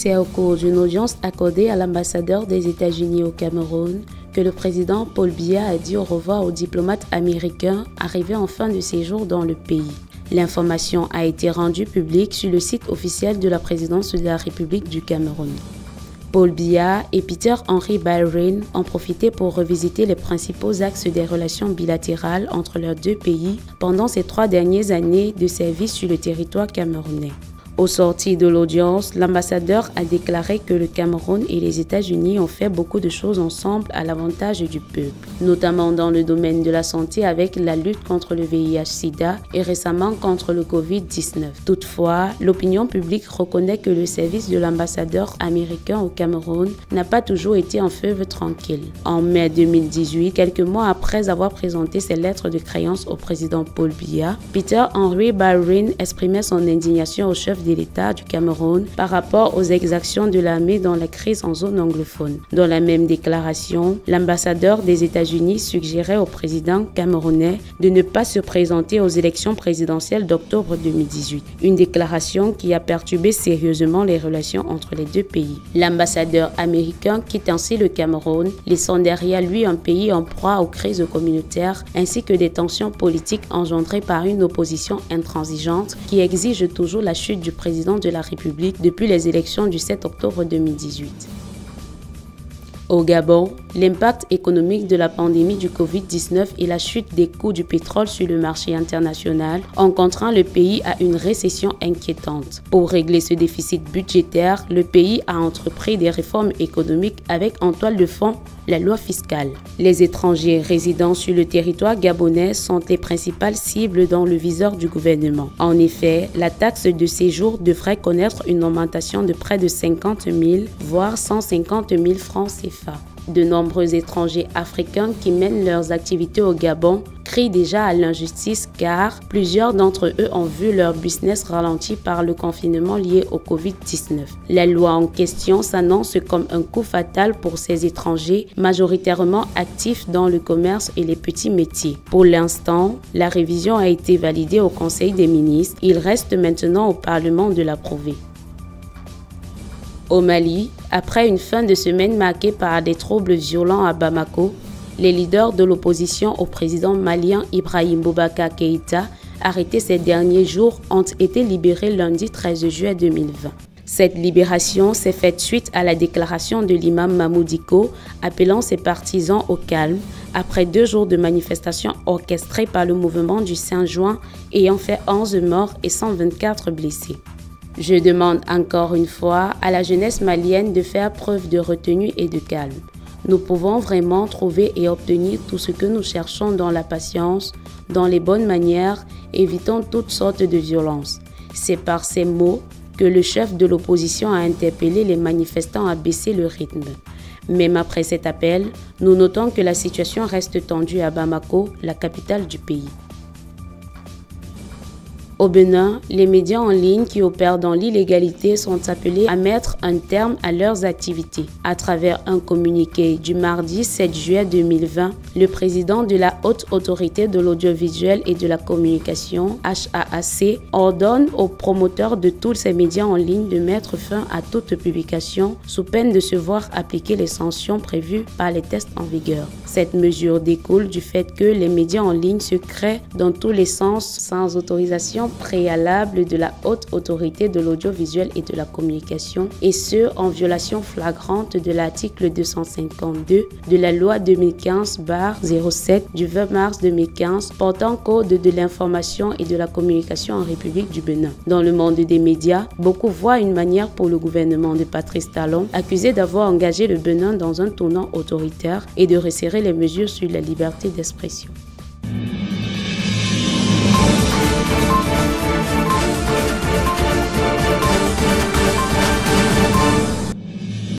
C'est au cours d'une audience accordée à l'ambassadeur des États-Unis au Cameroun que le président Paul Biya a dit au revoir aux diplomates américains arrivés en fin de séjour dans le pays. L'information a été rendue publique sur le site officiel de la présidence de la République du Cameroun. Paul Biya et Peter Henry Byron ont profité pour revisiter les principaux axes des relations bilatérales entre leurs deux pays pendant ces 3 dernières années de service sur le territoire camerounais. Au sortir de l'audience, l'ambassadeur a déclaré que le Cameroun et les États-Unis ont fait beaucoup de choses ensemble à l'avantage du peuple, notamment dans le domaine de la santé avec la lutte contre le VIH-Sida et récemment contre le Covid-19. Toutefois, l'opinion publique reconnaît que le service de l'ambassadeur américain au Cameroun n'a pas toujours été un fleuve tranquille. En mai 2018, quelques mois après avoir présenté ses lettres de créance au président Paul Biya, Peter Henry Byron exprimait son indignation au chef de l'État du Cameroun par rapport aux exactions de l'armée dans la crise en zone anglophone. Dans la même déclaration, l'ambassadeur des États-Unis suggérait au président camerounais de ne pas se présenter aux élections présidentielles d'octobre 2018. Une déclaration qui a perturbé sérieusement les relations entre les deux pays. L'ambassadeur américain quitte ainsi le Cameroun, laissant derrière lui un pays en proie aux crises communautaires ainsi que des tensions politiques engendrées par une opposition intransigeante qui exige toujours la chute du président de la République depuis les élections du 7 octobre 2018. Au Gabon, l'impact économique de la pandémie du Covid-19 et la chute des coûts du pétrole sur le marché international ont contraint le pays à une récession inquiétante. Pour régler ce déficit budgétaire, le pays a entrepris des réformes économiques avec en toile de fond la loi fiscale. Les étrangers résidant sur le territoire gabonais sont les principales cibles dans le viseur du gouvernement. En effet, la taxe de séjour devrait connaître une augmentation de près de 50 000, voire 150 000 francs CFA. De nombreux étrangers africains qui mènent leurs activités au Gabon crient déjà à l'injustice car plusieurs d'entre eux ont vu leur business ralenti par le confinement lié au Covid-19. La loi en question s'annonce comme un coup fatal pour ces étrangers majoritairement actifs dans le commerce et les petits métiers. Pour l'instant, la révision a été validée au Conseil des ministres. Il reste maintenant au Parlement de l'approuver. Au Mali, après une fin de semaine marquée par des troubles violents à Bamako, les leaders de l'opposition au président malien Ibrahim Boubacar Keïta, arrêtés ces derniers jours, ont été libérés lundi 13 juillet 2020. Cette libération s'est faite suite à la déclaration de l'imam Mamoudiko appelant ses partisans au calme après 2 jours de manifestations orchestrées par le mouvement du Saint-Juin ayant fait 11 morts et 124 blessés. Je demande encore une fois à la jeunesse malienne de faire preuve de retenue et de calme. Nous pouvons vraiment trouver et obtenir tout ce que nous cherchons dans la patience, dans les bonnes manières, évitant toutes sortes de violences. C'est par ces mots que le chef de l'opposition a interpellé les manifestants à baisser le rythme. Même après cet appel, nous notons que la situation reste tendue à Bamako, la capitale du pays. Au Bénin, les médias en ligne qui opèrent dans l'illégalité sont appelés à mettre un terme à leurs activités. À travers un communiqué du mardi 7 juillet 2020, le président de la Haute Autorité de l'Audiovisuel et de la Communication, HAAC, ordonne aux promoteurs de tous ces médias en ligne de mettre fin à toute publication sous peine de se voir appliquer les sanctions prévues par les textes en vigueur. Cette mesure découle du fait que les médias en ligne se créent dans tous les sens sans autorisation préalable de la Haute Autorité de l'Audiovisuel et de la Communication, et ce, en violation flagrante de l'article 252 de la loi 2015/07 du 20 mars 2015 portant Code de l'information et de la communication en République du Bénin. Dans le monde des médias, beaucoup voient une manière pour le gouvernement de Patrice Talon, accusé d'avoir engagé le Bénin dans un tournant autoritaire et de resserrer les mesures sur la liberté d'expression.